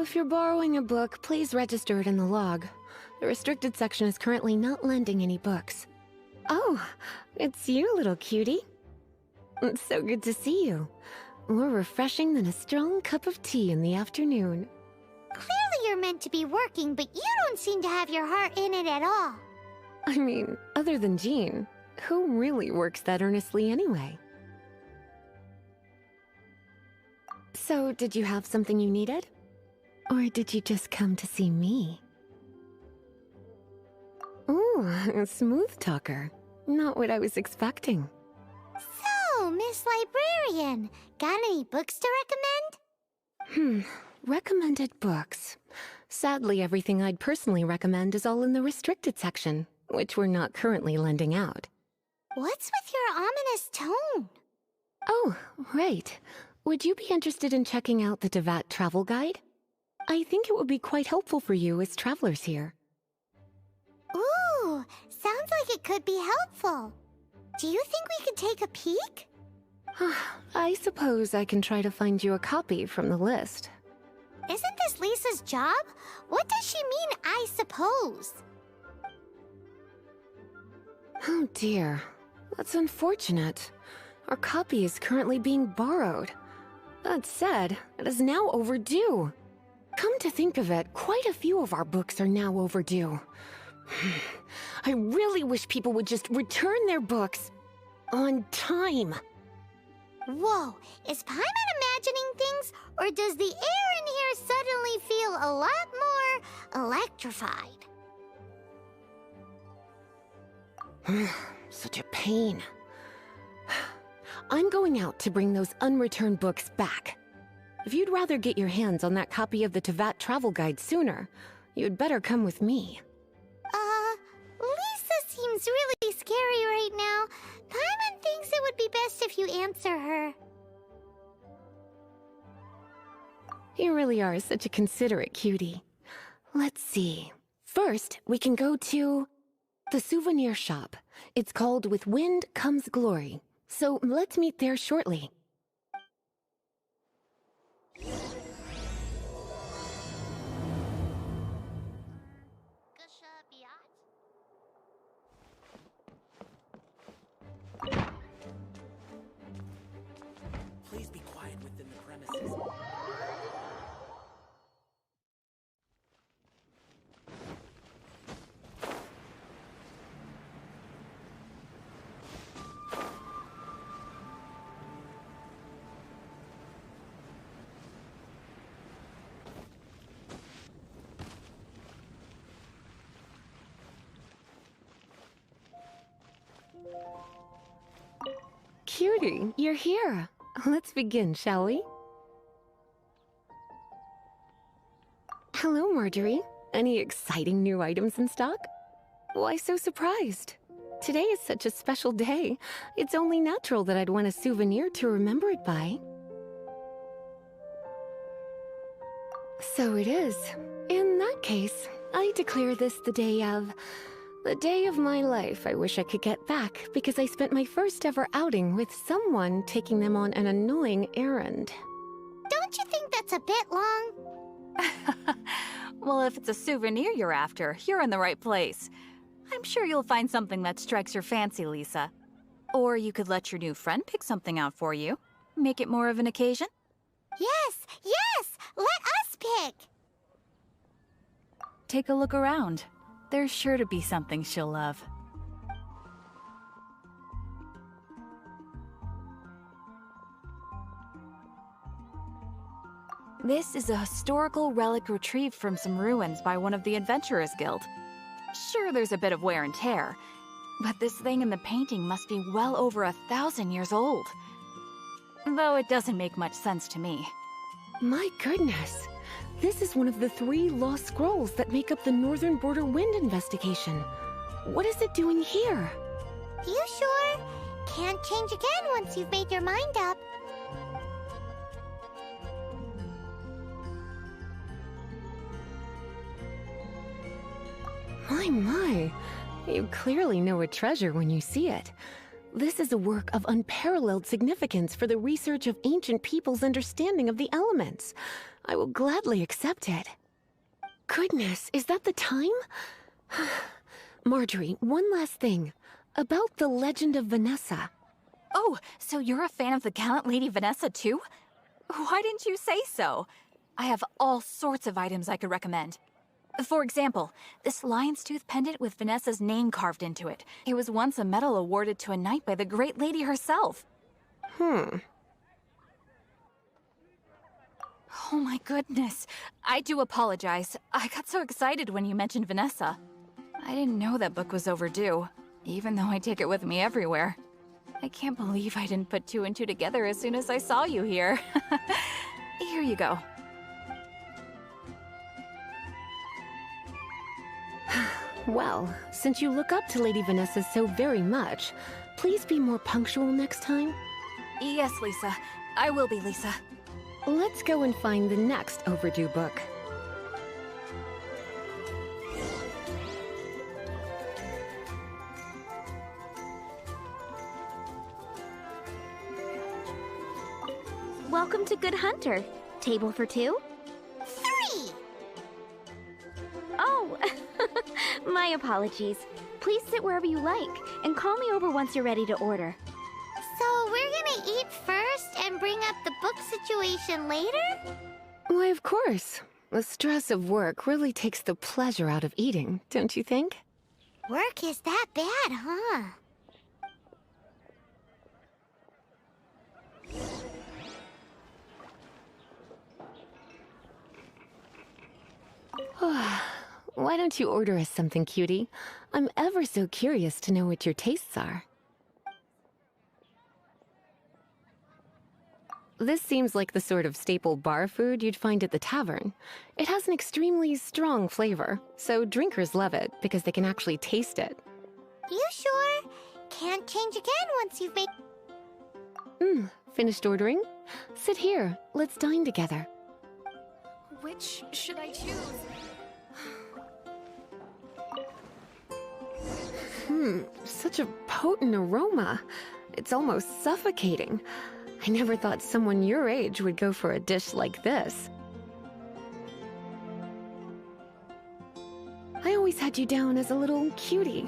If you're borrowing a book, please register it in the log. The restricted section is currently not lending any books. Oh, it's you, little cutie. It's so good to see you. More refreshing than a strong cup of tea in the afternoon. Clearly you're meant to be working, but you don't seem to have your heart in it at all. I mean, other than Jean, who really works that earnestly anyway? So, did you have something you needed? Or did you just come to see me? Ooh, a smooth talker. Not what I was expecting. So, Miss Librarian, got any books to recommend? Recommended books. Sadly, everything I'd personally recommend is all in the restricted section, which we're not currently lending out. What's with your ominous tone? Oh, right. Would you be interested in checking out the Teyvat travel guide? I think it would be quite helpful for you as travelers here. Ooh, sounds like it could be helpful. Do you think we could take a peek? I suppose I can try to find you a copy from the list. Isn't this Lisa's job? What does she mean, I suppose? Oh dear, that's unfortunate. Our copy is currently being borrowed. That said, it is now overdue. Come to think of it, quite a few of our books are now overdue. I really wish people would just return their books on time. Whoa, is Paimon imagining things, or does the air in here suddenly feel a lot more electrified? Such a pain. I'm going out to bring those unreturned books back. If you'd rather get your hands on that copy of the Teyvat travel guide sooner, you'd better come with me. Lisa seems really scary right now. Paimon thinks it would be best if you answer her. You really are such a considerate cutie. Let's see. First, we can go to the souvenir shop. It's called With Wind Comes Glory. So let's meet there shortly. Please be quiet within the premises. Cutie, you're here. Let's begin, shall we? Hello, Marjorie. Any exciting new items in stock? Why so surprised? Today is such a special day. It's only natural that I'd want a souvenir to remember it by. So it is. In that case, I declare this the day of my life I wish I could get back, because I spent my first ever outing with someone taking them on an annoying errand. Don't you think that's a bit long? Well, if it's a souvenir you're after, you're in the right place. I'm sure you'll find something that strikes your fancy, Lisa. Or you could let your new friend pick something out for you. Make it more of an occasion. Yes! Let us pick! Take a look around. There's sure to be something she'll love. This is a historical relic retrieved from some ruins by one of the Adventurers Guild. Sure, there's a bit of wear and tear, but this thing in the painting must be well over 1,000 years old. Though it doesn't make much sense to me. My goodness! This is one of the 3 lost scrolls that make up the Northern Border Wind investigation. What is it doing here? You sure? Can't change again once you've made your mind up. My. You clearly know a treasure when you see it. This is a work of unparalleled significance for the research of ancient people's understanding of the elements. I will gladly accept it. Goodness, is that the time? Marjorie, one last thing. About the legend of Vanessa. Oh, so you're a fan of the gallant Lady Vanessa too? Why didn't you say so? I have all sorts of items I could recommend. For example, this lion's tooth pendant with Vanessa's name carved into it. It was once a medal awarded to a knight by the great lady herself. Oh my goodness. I do apologize. I got so excited when you mentioned Vanessa. I didn't know that book was overdue, even though I take it with me everywhere. I can't believe I didn't put two and two together as soon as I saw you here. Here you go. Well, since you look up to Lady Vanessa so very much, please be more punctual next time. Yes, Lisa. I will be, Lisa. Let's go and find the next overdue book. Welcome to Good Hunter. Table for two? 3! Oh, my apologies. Please sit wherever you like, and call me over once you're ready to order. So we're gonna eat first and bring up the book situation later? Why, of course. The stress of work really takes the pleasure out of eating, don't you think? Work is that bad, huh? Why don't you order us something, cutie? I'm ever so curious to know what your tastes are. This seems like the sort of staple bar food you'd find at the tavern. It has an extremely strong flavor, so drinkers love it because they can actually taste it. You sure? Can't change again once you've made... Finished ordering? Sit here. Let's dine together. Which should I choose? Such a potent aroma. It's almost suffocating. I never thought someone your age would go for a dish like this. I always had you down as a little cutie.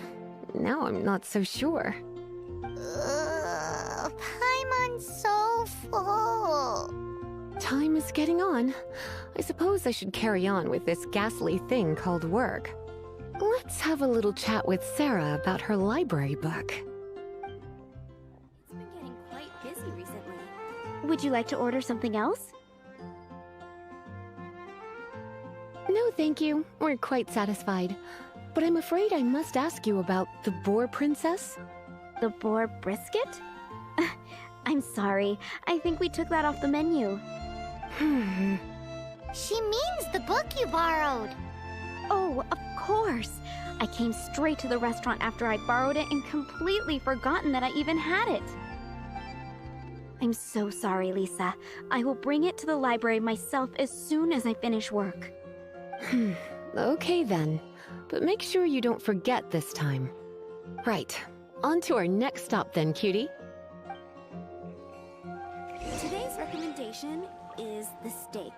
Now I'm not so sure. Paimon's so full. Time is getting on. I suppose I should carry on with this ghastly thing called work. Let's have a little chat with Sarah about her library book. It's been getting quite busy recently. Would you like to order something else? No, thank you. We're quite satisfied. But I'm afraid I must ask you about the Boar Princess. The boar brisket? I'm sorry. I think we took that off the menu. She means the book you borrowed. Oh, of course. I came straight to the restaurant after I borrowed it and completely forgotten that I even had it. I'm so sorry, Lisa. I will bring it to the library myself as soon as I finish work. Okay then. But make sure you don't forget this time. Right. On to our next stop then, cutie. Today's recommendation is the steak.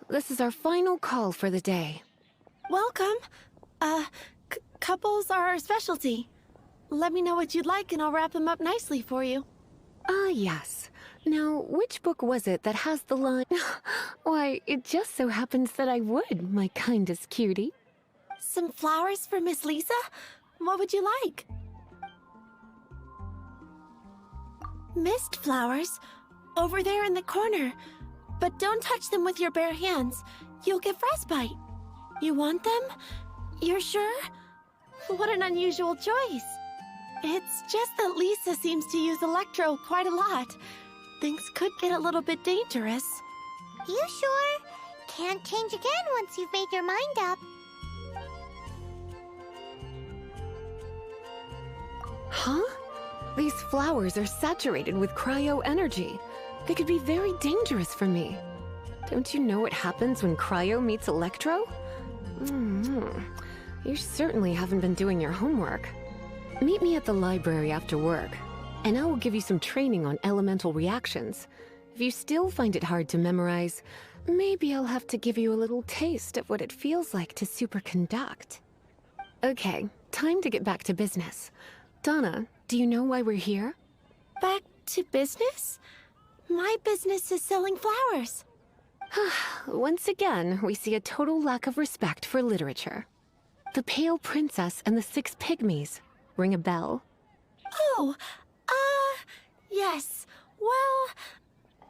This is our final call for the day. Welcome. Couples are our specialty. Let me know what you'd like and I'll wrap them up nicely for you. Ah, yes. Now, which book was it that has the line? Why, it just so happens that I would, my kindest cutie. Some flowers for Miss Lisa? What would you like? Mist flowers? Over there in the corner. But don't touch them with your bare hands. You'll get frostbite. You want them? You're sure? What an unusual choice. It's just that Lisa seems to use Electro quite a lot. Things could get a little bit dangerous. You sure? Can't change again once you've made your mind up. Huh? These flowers are saturated with cryo energy. They could be very dangerous for me. Don't you know what happens when Cryo meets Electro? You certainly haven't been doing your homework. Meet me at the library after work, and I will give you some training on elemental reactions. If you still find it hard to memorize, maybe I'll have to give you a little taste of what it feels like to superconduct. Okay, time to get back to business. Donna, do you know why we're here? Back to business? My business is selling flowers. Once again, we see a total lack of respect for literature. The Pale Princess and the Six Pygmies. Ring a bell? Oh, yes. Well,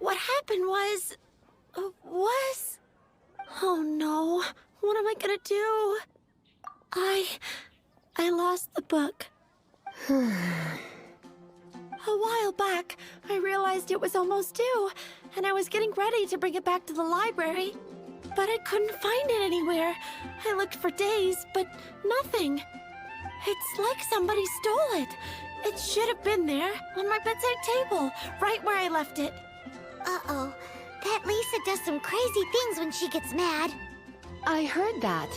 what happened was... Oh no, what am I gonna do? I lost the book. A while back, I realized it was almost due, and I was getting ready to bring it back to the library. But I couldn't find it anywhere. I looked for days, but nothing. It's like somebody stole it. It should have been there, on my bedside table, right where I left it. Uh-oh. That Lisa does some crazy things when she gets mad. I heard that.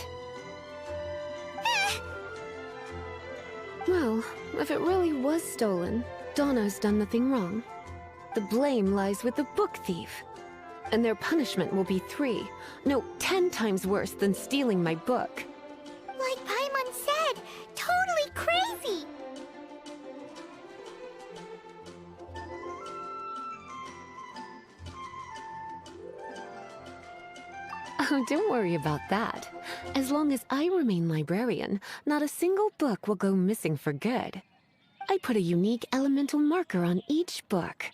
Well, if it really was stolen, Donna's done nothing wrong. The blame lies with the book thief. And their punishment will be 10 times worse than stealing my book. Like Paimon said, totally crazy. Oh, don't worry about that. As long as I remain librarian, not a single book will go missing for good. I put a unique elemental marker on each book.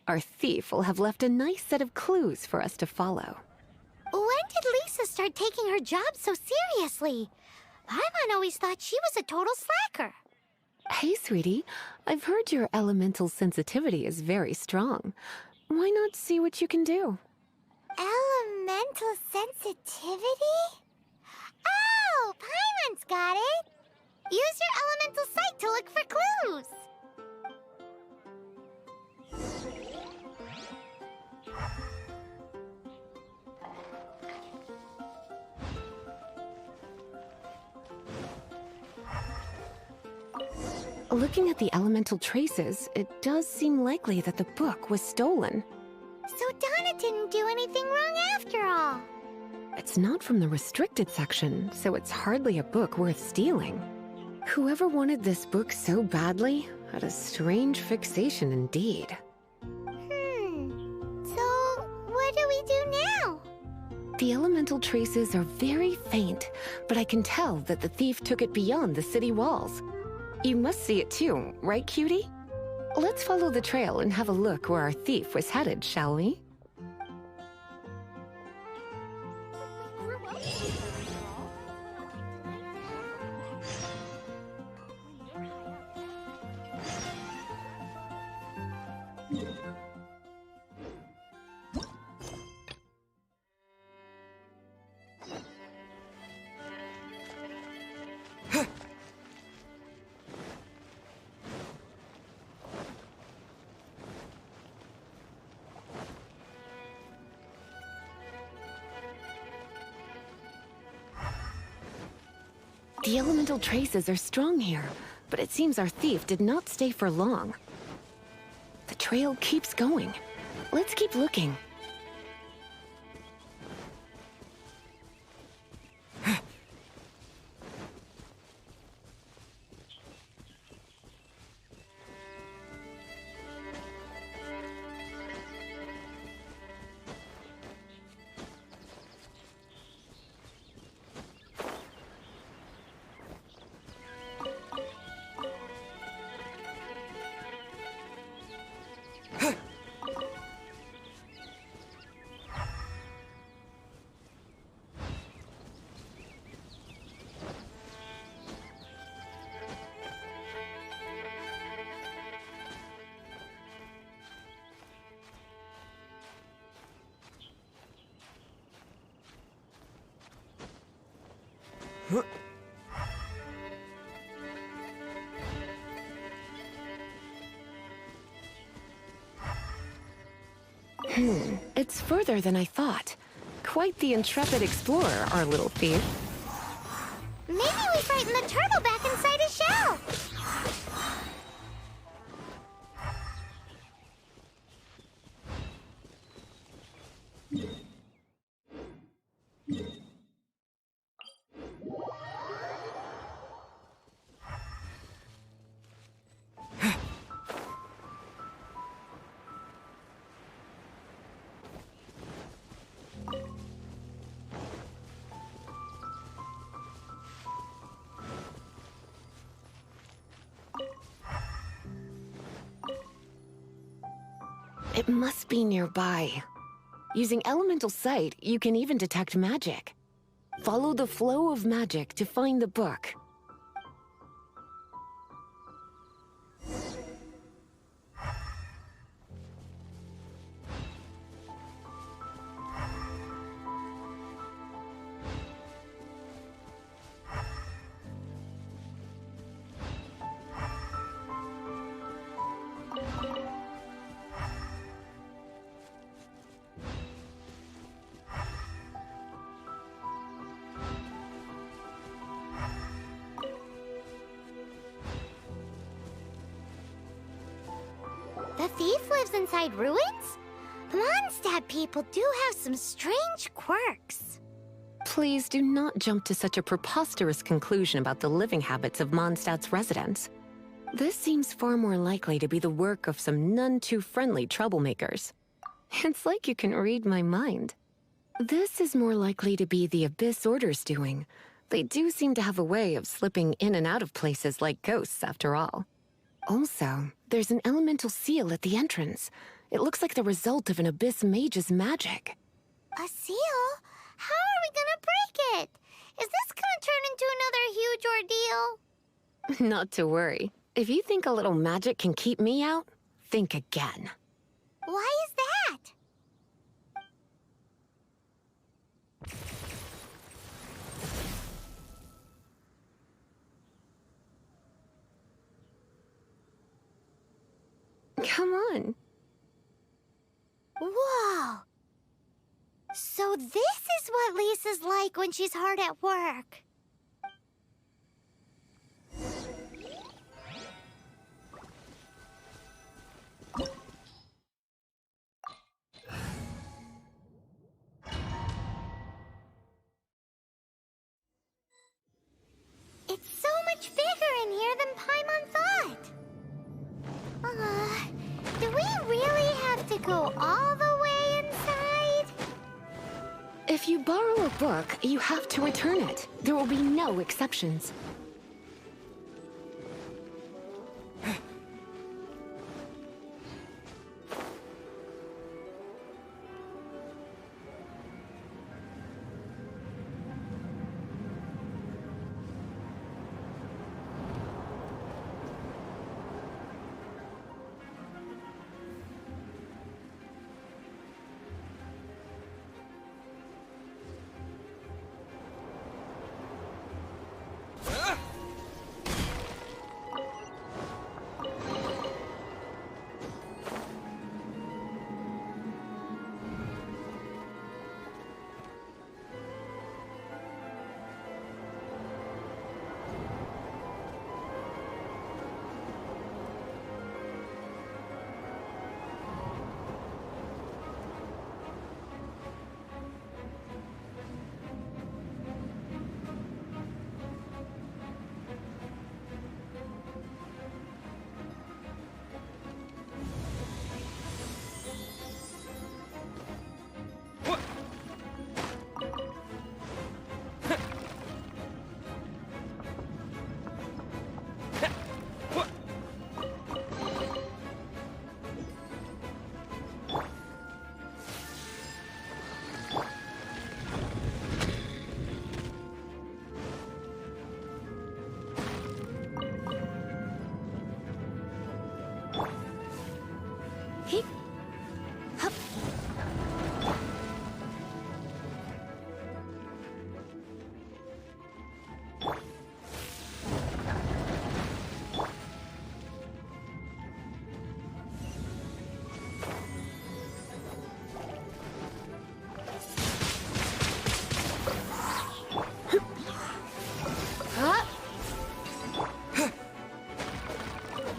Our thief will have left a nice set of clues for us to follow. When did Lisa start taking her job so seriously? Paimon always thought she was a total slacker. Hey, sweetie. I've heard your elemental sensitivity is very strong. Why not see what you can do? Elemental sensitivity? Oh, Paimon's got it! Use your elemental sight to look for clues! Looking at the elemental traces, it does seem likely that the book was stolen. So Donna didn't do anything wrong after all. It's not from the restricted section, so it's hardly a book worth stealing. Whoever wanted this book so badly had a strange fixation indeed. So what do we do now? The elemental traces are very faint, but I can tell that the thief took it beyond the city walls. You must see it too, right, cutie? Let's follow the trail and have a look where our thief was headed, shall we? The elemental traces are strong here, but it seems our thief did not stay for long. The trail keeps going. Let's keep looking. It's further than I thought. Quite the intrepid explorer, our little thief. Maybe we frighten the turtle back inside his shell. It must be nearby. Using elemental sight, you can even detect magic. Follow the flow of magic to find the book. The thief lives inside ruins? The Mondstadt people do have some strange quirks. Please do not jump to such a preposterous conclusion about the living habits of Mondstadt's residents. This seems far more likely to be the work of some none-too-friendly troublemakers. It's like you can read my mind. This is more likely to be the Abyss Order's doing. They do seem to have a way of slipping in and out of places like ghosts, after all. Also, there's an elemental seal at the entrance. It looks like the result of an Abyss mage's magic. A seal? How are we gonna break it? Is this gonna turn into another huge ordeal? Not to worry. If you think a little magic can keep me out, think again. Why is that? Come on. Whoa! So this is what Lisa's like when she's hard at work. It's so much bigger in here than Paimon thought. Do we really have to go all the way inside? If you borrow a book, you have to return it. There will be no exceptions.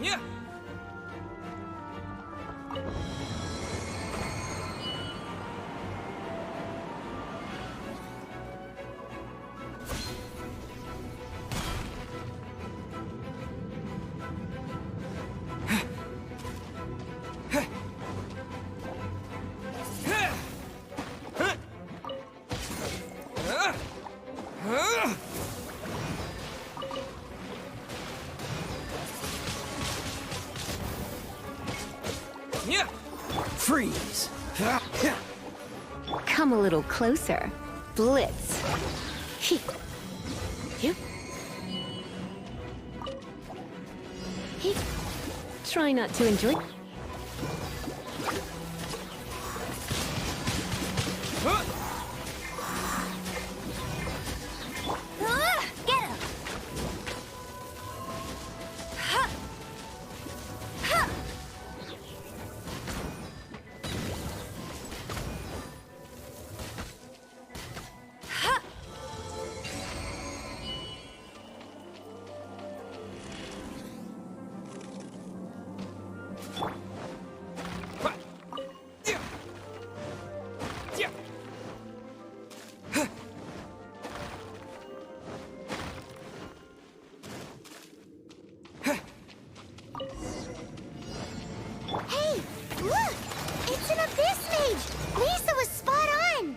Yeah. Freeze! Come a little closer. Blitz. He. You. He. Try not to enjoy. Get him! Hey, look! It's an abyss mage! Lisa was spot on!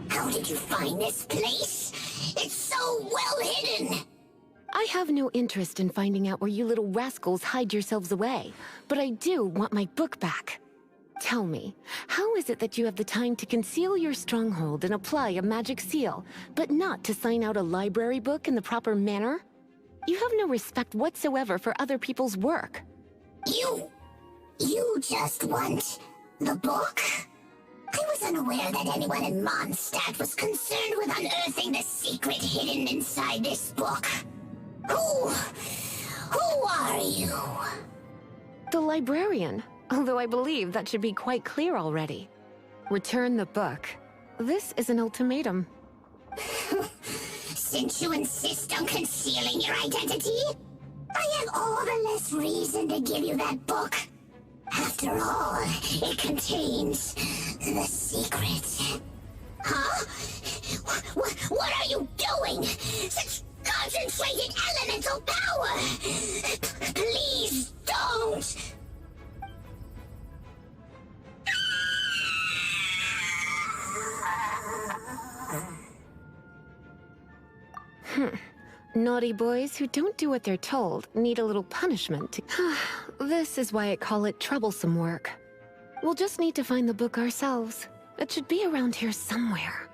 How did you find this place? It's so well hidden! I have no interest in finding out where you little rascals hide yourselves away, but I do want my book back. Tell me, how is it that you have the time to conceal your stronghold and apply a magic seal, but not to sign out a library book in the proper manner? You have no respect whatsoever for other people's work. You just want the book? I was unaware that anyone in Mondstadt was concerned with unearthing the secret hidden inside this book. Who are you? The librarian, although I believe that should be quite clear already. Return the book. This is an ultimatum. Since you insist on concealing your identity, I have all the less reason to give you that book. After all, it contains the secret. Huh? What are you doing? Such concentrated elemental power! Please don't! Naughty boys who don't do what they're told need a little punishment. This is why I call it troublesome work. We'll just need to find the book ourselves. It should be around here somewhere.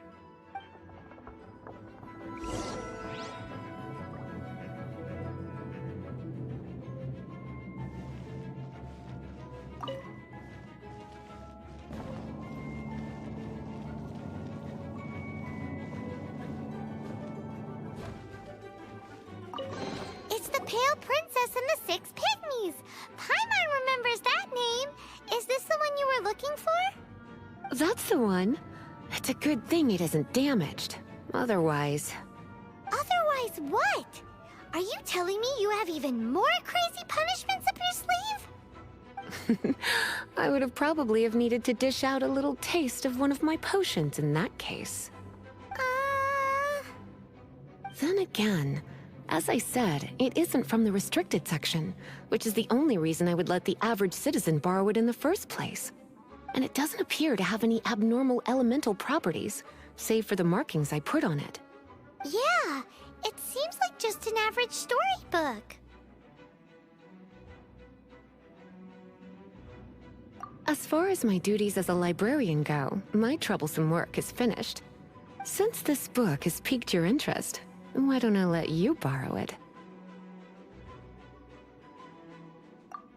It's the Pale Princess and the Six Pygmies! Paimon remembers that name! Is this the one you were looking for? That's the one. It's a good thing it isn't damaged. Otherwise... Otherwise what? Are you telling me you have even more crazy punishments up your sleeve? I would have probably have needed to dish out a little taste of one of my potions in that case. Then again, as I said, it isn't from the restricted section, which is the only reason I would let the average citizen borrow it in the first place. And it doesn't appear to have any abnormal elemental properties, save for the markings I put on it. Yeah, it seems like just an average storybook. As far as my duties as a librarian go, my troublesome work is finished. Since this book has piqued your interest, why don't I let you borrow it?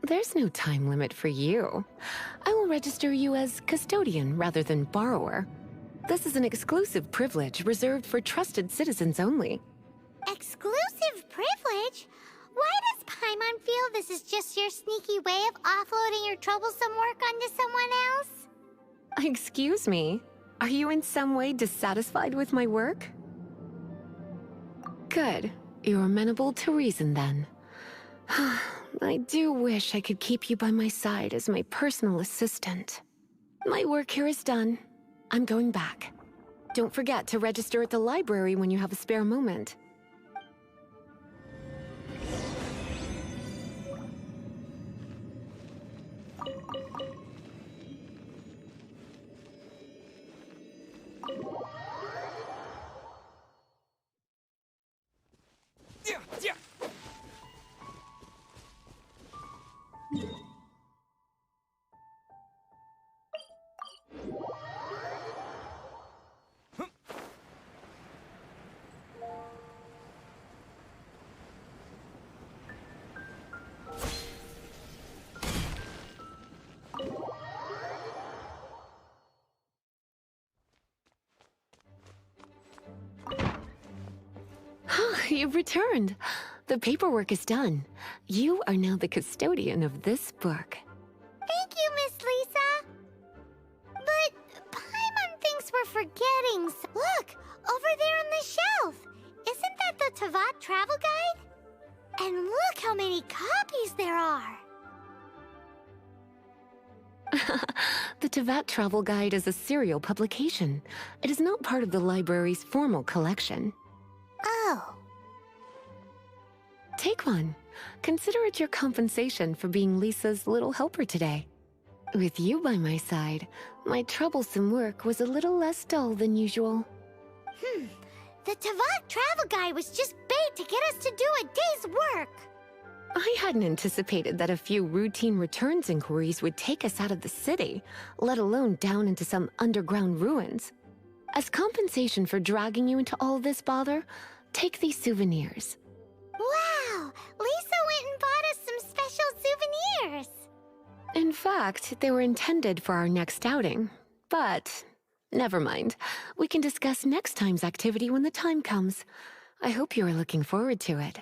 There's no time limit for you. I will register you as custodian rather than borrower. This is an exclusive privilege reserved for trusted citizens only. Exclusive privilege? Why does Paimon feel this is just your sneaky way of offloading your troublesome work onto someone else? Excuse me? Are you in some way dissatisfied with my work? Good. You're amenable to reason then. I do wish I could keep you by my side as my personal assistant. My work here is done. I'm going back. Don't forget to register at the library when you have a spare moment. You've returned. The paperwork is done. You are now the custodian of this book. Thank you, Miss Lisa. But Paimon thinks we're forgetting. Look, over there on the shelf. Isn't that the Teyvat travel guide? And look how many copies there are. The Teyvat Travel Guide is a serial publication. It is not part of the library's formal collection. Oh. Take one. Consider it your compensation for being Lisa's little helper today. With you by my side, my troublesome work was a little less dull than usual. The Teyvat travel guide was just bait to get us to do a day's work. I hadn't anticipated that a few routine returns inquiries would take us out of the city, let alone down into some underground ruins. As compensation for dragging you into all this bother, take these souvenirs. Wow! Lisa went and bought us some special souvenirs! In fact, they were intended for our next outing. But, never mind. We can discuss next time's activity when the time comes. I hope you are looking forward to it.